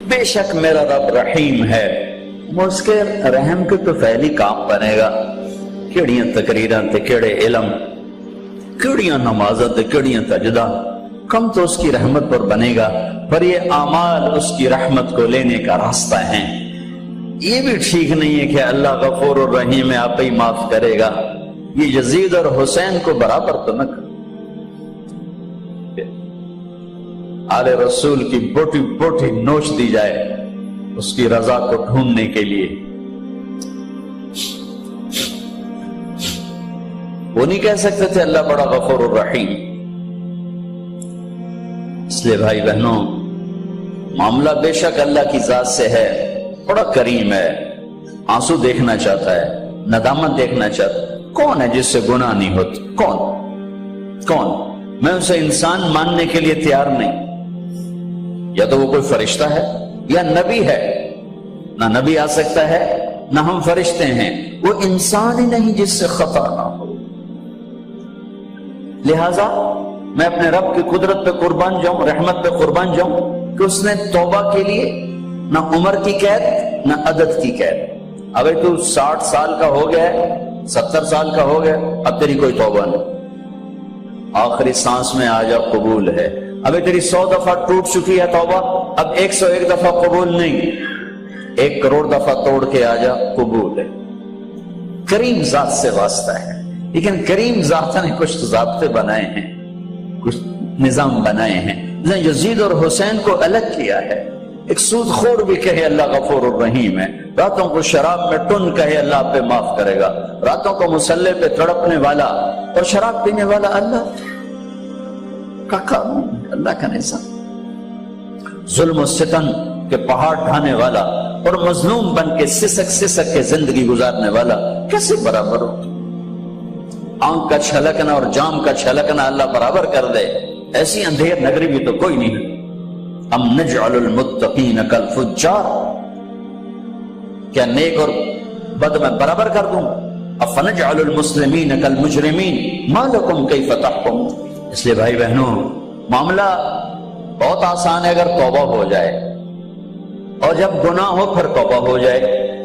بے شک میرا رب رحیم ہے، اس کے رحم کے تو فعلی کام بنے گا، کیڑیاں تقریراں تے کیڑے علم، کیڑیاں نمازاں تے کیڑیاں سجدہ، کم تو اس کی رحمت پر بنے گا، پر یہ اعمال اس کی رحمت کو لینے کا راستہ ہیں۔ یہ بھی ٹھیک نہیں ہے کہ اللہ غفور الرحیم ہے، آپ ہی معاف کرے گا، یہ یزید اور حسین کو برابر تو نہ کر۔ آل رسول کی بوٹی بوٹی نوچ دی جائے اس کی رضا کو ڈھونڈنے کے لیے، وہ نہیں کہہ سکتے تھے اللہ بڑا غفور الرحیم۔ اس لیے بھائی بہنوں، معاملہ بے شک اللہ کی ذات سے ہے، بڑا کریم ہے، آنسو دیکھنا چاہتا ہے، ندامت دیکھنا چاہتا ہے۔ کون ہے جس سے گناہ نہیں ہوتا؟ کون؟ میں اسے انسان ماننے کے لیے تیار نہیں، یا تو وہ کوئی فرشتہ ہے یا نبی ہے، نہ نبی آ سکتا ہے نہ ہم فرشتے ہیں، وہ انسان ہی نہیں جس سے خطا نہ ہو۔ لہذا میں اپنے رب کی قدرت پہ قربان جاؤں، رحمت پہ قربان جاؤں کہ اس نے توبہ کے لیے نہ عمر کی قید نہ عدد کی قید۔ اگر تو 60 سال کا ہو گیا ہے، 70 سال کا ہو گیا، اب تیری کوئی توبہ نہیں، آخری سانس میں آ جا قبول ہے۔ ابھی تیری 100 دفعہ ٹوٹ چکی ہے توبہ، اب 101 دفعہ قبول نہیں، 1 کروڑ دفعہ توڑ کے آ جا قبول ہے۔ کریم ذات سے واسطہ ہے، لیکن کریم ذات نے کچھ ضابطے بنائے ہیں، کچھ نظام بنائے ہیں۔ یزید اور حسین کو الگ کیا ہے۔ ایک سود خور بھی کہے اللہ غفور الرحیم ہے، راتوں کو شراب میں ٹن کہے اللہ آپ پہ معاف کرے گا، راتوں کو مسلح پہ تڑپنے والا اور شراب پینے والا اللہ کا قانون، اللہ کا نظام، ظلم و ستم کے پہاڑ ڈھانے والا اور مظلوم بن کے سسک کے زندگی گزارنے والا کیسے برابر ہو؟ آنکھ کا چھلکنا اور جام کا چھلکنا اللہ برابر کر دے، ایسی اندھیر نگری بھی تو کوئی نہیں ہے۔ ام نجعل المتقین کالفجار، کیا نیک اور بد میں برابر کر دوں؟ افنجعل المسلمین کالمجرمین ما لکم کیف تحکمون۔ اس لیے بھائی بہنوں، معاملہ بہت آسان ہے اگر توبہ ہو جائے، اور جب گناہ ہو پھر توبہ ہو جائے،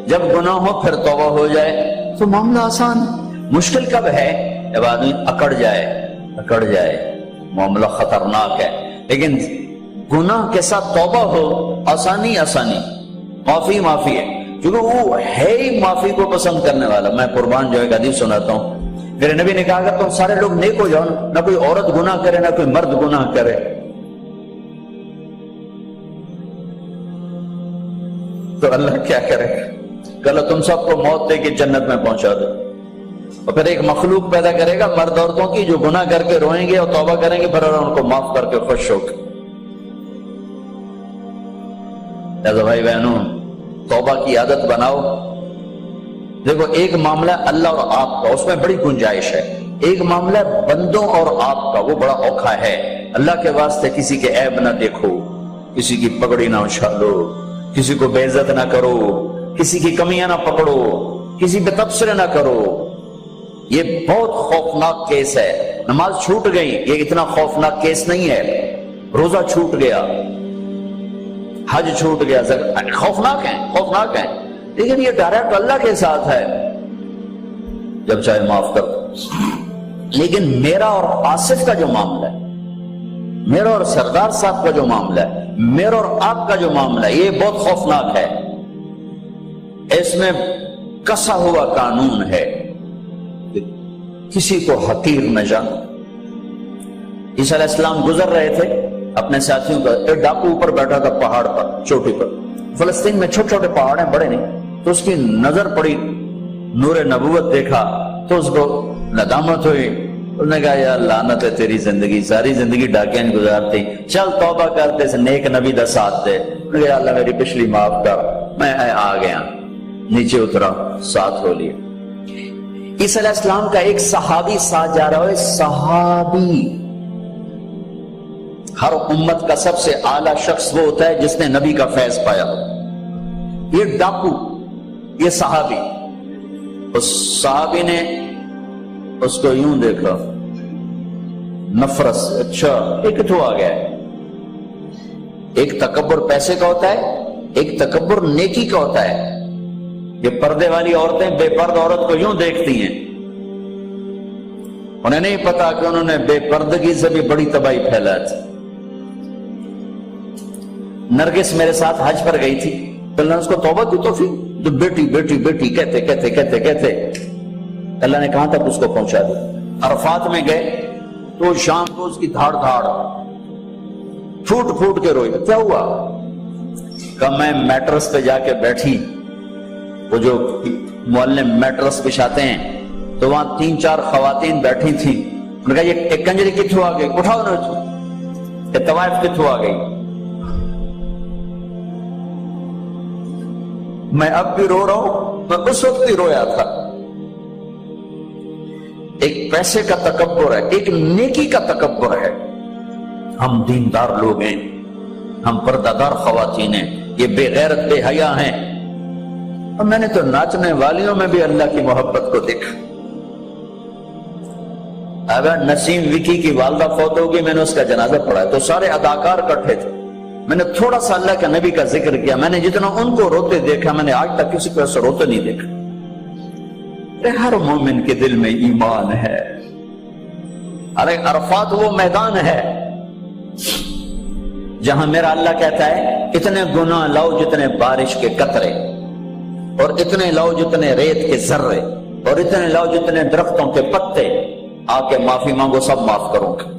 جب گناہ ہو پھر توبہ ہو جائے تو معاملہ آسان۔ مشکل کب ہے؟ جب آدمی اکڑ جائے، معاملہ خطرناک ہے۔ لیکن گناہ کے ساتھ توبہ ہو، آسانی، معافی ہے، کیونکہ وہ ہے ہی معافی کو پسند کرنے والا۔ میں قربان جو ایک حدیث سناتا ہوں، میرے نبی نے کہا اگر تم سارے لوگ نیک ہو جاؤ، نہ کوئی عورت گناہ کرے نہ کوئی مرد گناہ کرے، تو اللہ کیا کرے؟ کہ اللہ تم سب کو موت دے کے جنت میں پہنچا دے، اور پھر ایک مخلوق پیدا کرے گا مرد عورتوں کی جو گناہ کر کے روئیں گے اور توبہ کریں گے، پھر اللہ ان کو معاف کر کے خوش ہو کے۔ لہذا بھائی بہنوں، توبہ کی عادت بناؤ۔ دیکھو، ایک معاملہ اللہ اور آپ کا، اس میں بڑی گنجائش ہے، ایک معاملہ بندوں اور آپ کا، وہ بڑا اوکھا ہے۔ اللہ کے واسطے کسی کے عیب نہ دیکھو، کسی کی پگڑی نہ اچھالو، کسی کو بے عزت نہ کرو، کسی کی کمیاں نہ پکڑو، کسی پہ تبصرے نہ کرو۔ یہ بہت خوفناک کیس ہے۔ نماز چھوٹ گئی، یہ اتنا خوفناک کیس نہیں ہے۔ روزہ چھوٹ گیا، حج چھوٹ گیا، خوفناک ہے، لیکن یہ ڈائریکٹ اللہ کے ساتھ ہے، جب چاہے معاف کر دو۔ لیکن میرا اور آصف کا جو معاملہ ہے، میرا اور سردار صاحب کا جو معاملہ ہے، میرا اور آپ کا جو معاملہ ہے، یہ بہت خوفناک ہے۔ اس میں کسا ہوا قانون ہے، کسی کو حقیر نہ جانو۔ عیسیٰ علیہ السلام گزر رہے تھے اپنے ساتھیوں کا، ایک ڈاکو اوپر بیٹھا تھا پہاڑ پر، چوٹی پر۔ فلسطین میں چھوٹے چھوٹے پہاڑ ہیں، بڑے نہیں، تو اس کی نظر پڑی، نور نبوت دیکھا تو اس کو ندامت ہوئی۔ اس نے کہا یار لعنت ہے تیری زندگی، ساری زندگی ڈاکیاں گزارتی، چل توبہ کرتے سے نیک نبی دا ساتھ دے۔ یا اللہ میری پچھلی معاف کر، میں آ گیا، نیچے اترا، ساتھ ہو لیا۔ عیسیٰ علیہ السلام کا ایک صحابی ساتھ جا رہا ہے، صحابی۔ ہر امت کا سب سے اعلیٰ شخص وہ ہوتا ہے جس نے نبی کا فیض پایا ہو۔ یہ ڈاکو، یہ صحابی، اس صحابی نے اس کو یوں دیکھا، نفرت سے، اچھا ایک تو آ گیا ہے۔ ایک تکبر پیسے کا ہوتا ہے، ایک تکبر نیکی کا ہوتا ہے. یہ پردے والی عورتیں بے پردہ عورت کو یوں دیکھتی ہیں, انہیں نہیں پتا کہ انہوں نے بے پردگی سے بھی بڑی تباہی پھیلا تھی. نرگس میرے ساتھ حج پر گئی تھی, تو اللہ نے اس کو توبہ کی توفیق, تو بیٹی بیٹی بیٹی کہتے کہتے کہتے کہتے اللہ نے کہاں تک اس کو پہنچا دیا. عرفات میں گئے تو شام کو اس کی دھاڑ دھاڑ پھوٹ پھوٹ کے روئی. کیا ہوا؟ کہ میں میٹرس پہ جا کے بیٹھی, وہ جو معلم میٹرس بچھاتے ہیں, تو وہاں 3-4 خواتین بیٹھی تھیں. انہوں نے کہا یہ کنجری کتھوں آ گئی, اٹھاؤ نہ, یہ طوائف کتھوں آ گئی. میں اب بھی رو رہا ہوں, میں اس وقت بھی رویا تھا. ایک پیسے کا تکبر ہے, ایک نیکی کا تکبر ہے. ہم دیندار لوگ ہیں, ہم پردہ دار خواتین ہیں, یہ بے غیرت بے حیا ہیں. اور میں نے تو ناچنے والیوں میں بھی اللہ کی محبت کو دیکھا. اگر نسیم وکی کی والدہ فوت ہوگی, میں نے اس کا جنازہ پڑھا تو سارے اداکار کٹھے تھے. میں نے تھوڑا سا اللہ کے نبی کا ذکر کیا. میں نے جتنا ان کو روتے دیکھا, میں نے آج تک کسی کو ایسا روتے نہیں دیکھا. ہر مومن کے دل میں ایمان ہے. ارے عرفات وہ میدان ہے جہاں میرا اللہ کہتا ہے اتنے گناہ لاؤ جتنے بارش کے قطرے, اور اتنے لاؤ جتنے ریت کے ذرے, اور اتنے لاؤ جتنے درختوں کے پتے, آ کے معافی مانگو, سب معاف کروں گا.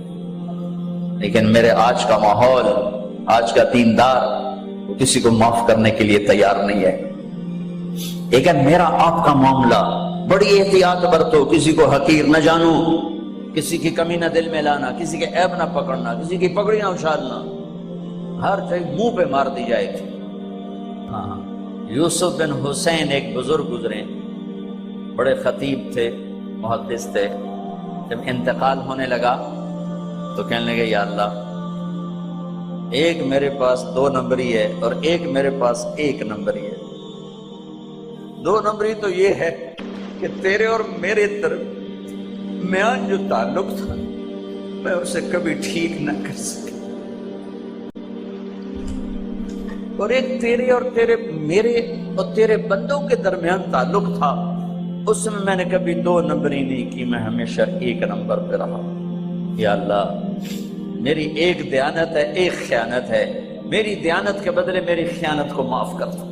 لیکن میرے آج کا ماحول, آج کا دیندار کسی کو معاف کرنے کے لیے تیار نہیں ہے. لیکن میرا آپ کا معاملہ بڑی احتیاط برتو, کسی کو حقیر نہ جانو, کسی کی کمی نہ دل میں لانا, کسی کے عیب نہ پکڑنا, کسی کی پگڑی نہ اچھالنا, ہر چیز منہ پہ مار دی جائے گی. ہاں, یوسف بن حسین ایک بزرگ گزرے, بڑے خطیب تھے, محدث تھے. جب انتقال ہونے لگا تو کہنے لگے یا اللہ, ایک میرے پاس 2 نمبری ہے اور ایک میرے پاس 1 نمبری ہے. 2 نمبری تو یہ ہے کہ تیرے اور میرے درمیان جو تعلق تھا میں اسے کبھی ٹھیک نہ کر سکا, اور ایک تیرے اور تیرے میرے اور تیرے بندوں کے درمیان تعلق تھا, اس میں میں نے کبھی 2 نمبری نہیں کی, میں ہمیشہ 1 نمبر پہ رہا. یا اللہ, میری ایک دیانت ہے, ایک خیانت ہے, میری دیانت کے بدلے میری خیانت کو معاف کر دو.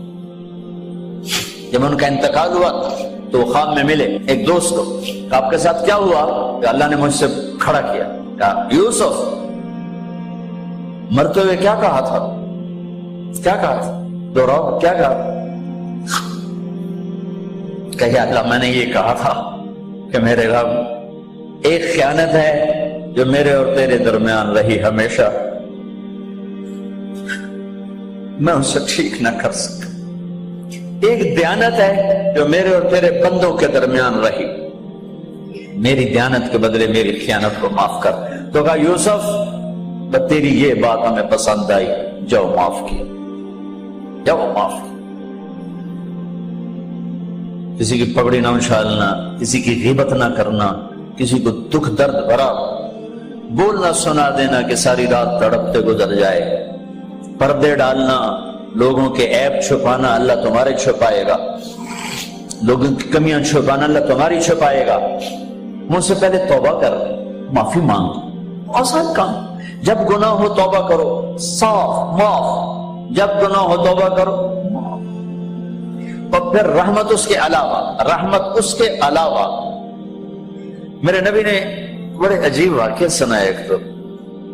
جب ان کا انتقال ہوا تو خواب میں ملے ایک دوست کو, کہ آپ کے ساتھ کیا ہوا؟ کہ اللہ نے مجھ سے کھڑا کیا, کہا یوسف مرتے ہوئے کیا کہا تھا, کیا کہا تھا, دوہراؤ, کیا کہا؟ کہ اللہ میں نے یہ کہا تھا کہ میرے رب ایک خیانت ہے جو میرے اور تیرے درمیان رہی ہمیشہ, میں اسے ٹھیک نہ کر سکا. ایک دیانت ہے جو میرے اور تیرے بندوں کے درمیان رہی, میری دیانت کے بدلے میری خیانت کو معاف کر. تو کہا یوسف تیری یہ بات ہمیں پسند آئی, جاؤ معاف کیا, جاؤ معاف کیا. کسی کی پگڑی نہ اچھالنا, کسی کی غیبت نہ کرنا, کسی کو دکھ درد بھرا بولنا سنا دینا کہ ساری رات تڑپتے گزر جائے, پردے ڈالنا, لوگوں کے عیب چھپانا, اللہ تمہارے چھپائے گا, لوگوں کی کمیاں چھپانا, اللہ تمہاری چھپائے گا. مجھ سے پہلے توبہ کر, معافی مانگ, آسان کام. جب گناہ ہو توبہ کرو, صاف معاف. جب گناہ ہو توبہ کرو, اور پھر رحمت اس کے علاوہ, رحمت اس کے علاوہ. میرے نبی نے بڑے عجیب واقعہ سنایا ایک تو,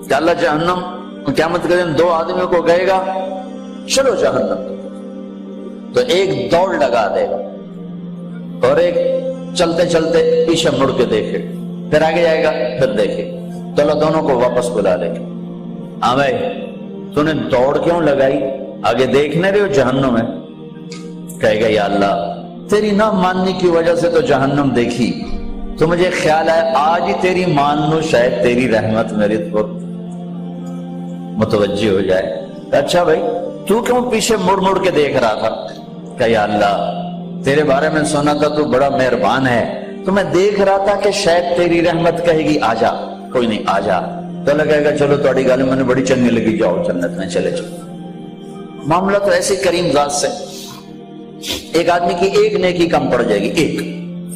کہ اللہ جہنم قیامت کے دن 2 آدمیوں کو کہے گا چلو جہنم, تو ایک دوڑ لگا دے گا اور ایک چلتے چلتے پیچھے مڑ کے دیکھے, پھر آگے جائے گا, پھر دیکھے, تو اللہ دونوں کو واپس بلا لے گا. ہاں بھائی تو نے دوڑ کیوں لگائی, آگے دیکھنے رہے ہو جہنم ہے. کہے گا یا اللہ تیری نہ ماننے کی وجہ سے تو جہنم دیکھی, تو مجھے خیال ہے آج ہی تیری مان لو, شاید تیری رحمت میرے پر متوجہ ہو جائے. اچھا بھائی تو کیوں پیچھے مڑ مڑ کے دیکھ رہا تھا؟ کہ یا اللہ تیرے بارے میں سنا تھا تو بڑا مہربان ہے, تو میں دیکھ رہا تھا کہ شاید تیری رحمت کہے گی آ جا. کوئی نہیں, آ جا. تو لگے گا چلو تھوڑی گل میں نے بڑی چنگی لگی, جاؤ جنت میں چلے جاؤ. معاملہ تو ایسے کریم ذات سے، ایک آدمی کی ایک نیکی کم پڑ جائے گی، ایک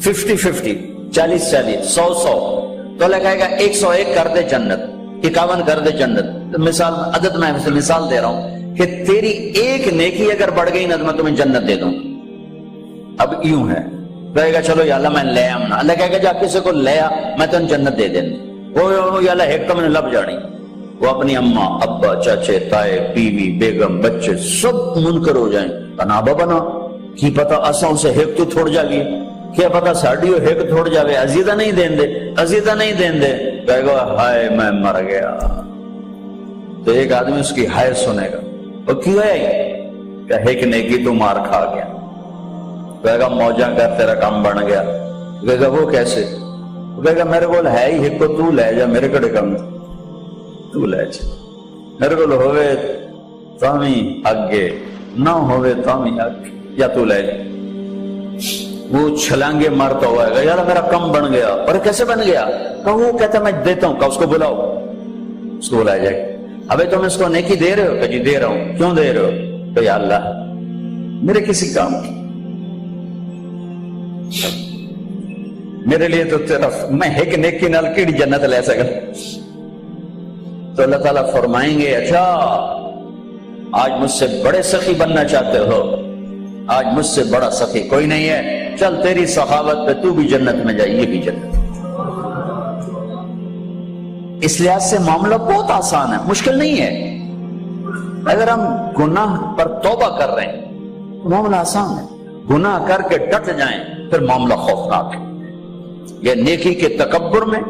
50-50 40-40 100-100 تو اللہ کہے گا 101 کر دے جنت، 51 کر دے جنت۔ مثال عدد میں مثال دے رہا ہوں کہ تیری ایک نیکی اگر بڑھ گئی نا تو میں تمہیں جنت دے دوں۔ اب یوں ہے، کہے گا چلو یا اللہ میں لے آؤں، اللہ کہے گا جا کسی کو لے آ میں تمہیں جنت دے دیں۔ وہ یا اللہ ایک تو میں نے لب جانی، وہ اپنی اماں ابا چاچے تائے بیوی بیگم بچے سب منکر ہو جائیں، بنا بنا کی پتا اساں سے ایک تو تھوڑ جا گی، کیا پتا ساڑیو ایک تھوڑ جاوے، عزیزہ نہیں دین دے، عزیزہ نہیں دین دے، کہے گا ہائے میں مر گیا۔ تو ایک آدمی اس کی ہائے سنے گا، وہ کیوں ہے کہ ایک نیکی تو مار کھا گیا، کہے گا موجہ کر تیرا کام بن گیا، کہے گا وہ کیسے، کہے گا میرے کو ہے ہی ایک کو تو لے جا، میرے کڑے کم تو لے جا، میرے کو ہوئے تامی اگے نہ ہوئے تامی اگے، یا تو لے جا۔ وہ چھلانگے مارتا ہوا ہے، یار میرا کم بن گیا، اور کیسے بن گیا، کہ وہ کہتا میں دیتا ہوں، کہ اس کو بلاؤ، اس کو بلایا جائے۔ ابھی تم اس کو نیکی دے رہے ہو، کہ جی دے رہا ہوں، کیوں دے رہے ہو، کہ یا اللہ میرے کسی کام کی، میرے لیے تو تیرا میں ایک نیکی نال کیڑی جنت لے سکا۔ تو اللہ تعالیٰ فرمائیں گے اچھا آج مجھ سے بڑے سخی بننا چاہتے ہو، آج مجھ سے بڑا سخی کوئی نہیں ہے، چل تیری سخاوت پہ تو بھی جنت میں جائے، یہ بھی جنت۔ اس لحاظ سے معاملہ بہت آسان ہے، مشکل نہیں ہے۔ اگر ہم گناہ پر توبہ کر رہے ہیں تو معاملہ آسان ہے، گناہ کر کے ڈٹ جائیں پھر معاملہ خوفناک ہے۔ یہ نیکی کے تکبر میں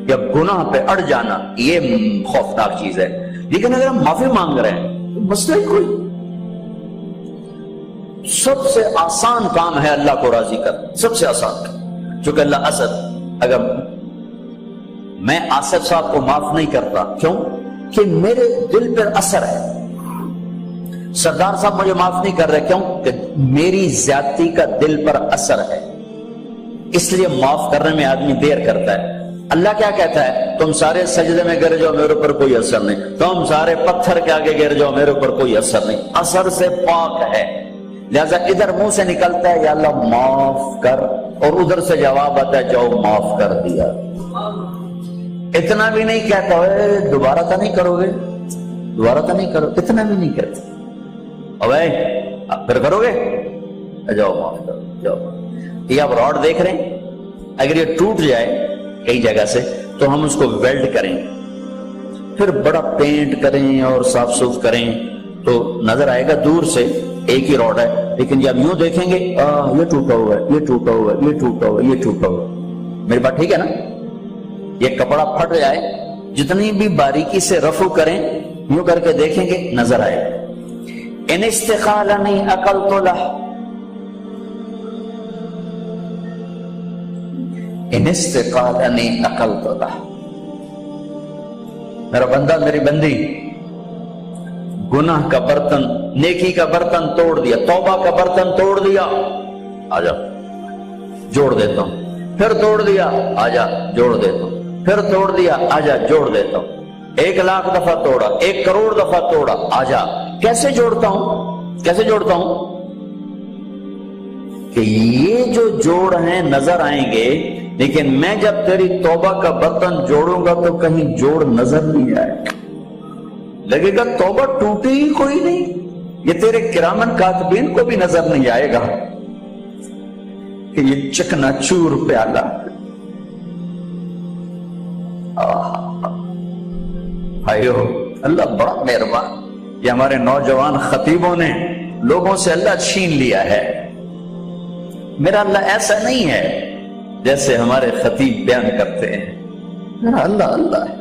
یا گناہ پہ اڑ جانا یہ خوفناک چیز ہے، لیکن اگر ہم معافی مانگ رہے ہیں تو مسئلہ ہی کوئی، سب سے آسان کام ہے اللہ کو راضی کر، سب سے آسان کام۔ چونکہ اللہ اسد، اگر میں آصف صاحب کو معاف نہیں کرتا، کیوں کہ میرے دل پر اثر ہے، سردار صاحب مجھے معاف نہیں کر رہے، کیوں کہ میری زیادتی کا دل پر اثر ہے، اس لیے معاف کرنے میں آدمی دیر کرتا ہے۔ اللہ کیا کہتا ہے، تم سارے سجدے میں گر جاؤ میرے اوپر کوئی اثر نہیں، تم سارے پتھر کے آگے گر جاؤ میرے اوپر کوئی اثر نہیں، اثر سے پاک ہے۔ لہذا ادھر منہ سے نکلتا ہے یا اللہ معاف کر، اور ادھر سے جواب آتا ہے جاؤ معاف کر دیا۔ اتنا بھی نہیں کہتا ہے دوبارہ تو نہیں کرو گے، دوبارہ تو نہیں کرو، اتنا بھی نہیں کہتا، اب پھر کرو گے، جاؤ معاف کرو جاؤ۔ یہ آپ راڈ دیکھ رہے ہیں، اگر یہ ٹوٹ جائے کئی جگہ سے تو ہم اس کو ویلڈ کریں، پھر بڑا پینٹ کریں اور صاف صوف کریں تو نظر آئے گا دور سے ایک ہی راڈ ہے، لیکن جب یوں دیکھیں گے یہ ٹوٹا ہوا ہے، یہ ٹوٹا ہوا ہے، یہ ٹوٹا ہوا ہے، یہ ٹوٹا ہوا ہے۔ میری بات ٹھیک ہے نا؟ یہ کپڑا پھٹ جائے، جتنی بھی باریکی سے رفو کریں یوں کر کے دیکھیں گے نظر آئے گا۔ ان استقالنی عقلت لہ، ان استقالنی عقلت لہ، میرا بندہ میری بندی گناہ کا برتن نیکی کا برتن توڑ دیا، توبہ کا برتن توڑ دیا، آجا جوڑ دیتا ہوں، پھر توڑ دیا آجا جوڑ دیتا ہوں، پھر توڑ دیا آجا جوڑ دیتا ہوں، 1,00,000 دفعہ توڑا، 1 کروڑ دفعہ توڑا، آجا کیسے جوڑتا ہوں، کیسے جوڑتا ہوں کہ یہ جو جوڑ ہیں نظر آئیں گے، لیکن میں جب تیری توبہ کا برتن جوڑوں گا تو کہیں جوڑ نظر نہیں آئے، لگے گا توبہ ٹوٹی ہی کوئی نہیں، یہ تیرے کرامن کاتبین کو بھی نظر نہیں آئے گا کہ یہ چکنا چور پیالہ۔ بھائیو اللہ بڑا مہربان، یہ ہمارے نوجوان خطیبوں نے لوگوں سے اللہ چھین لیا ہے۔ میرا اللہ ایسا نہیں ہے جیسے ہمارے خطیب بیان کرتے ہیں، میرا اللہ اللہ ہے،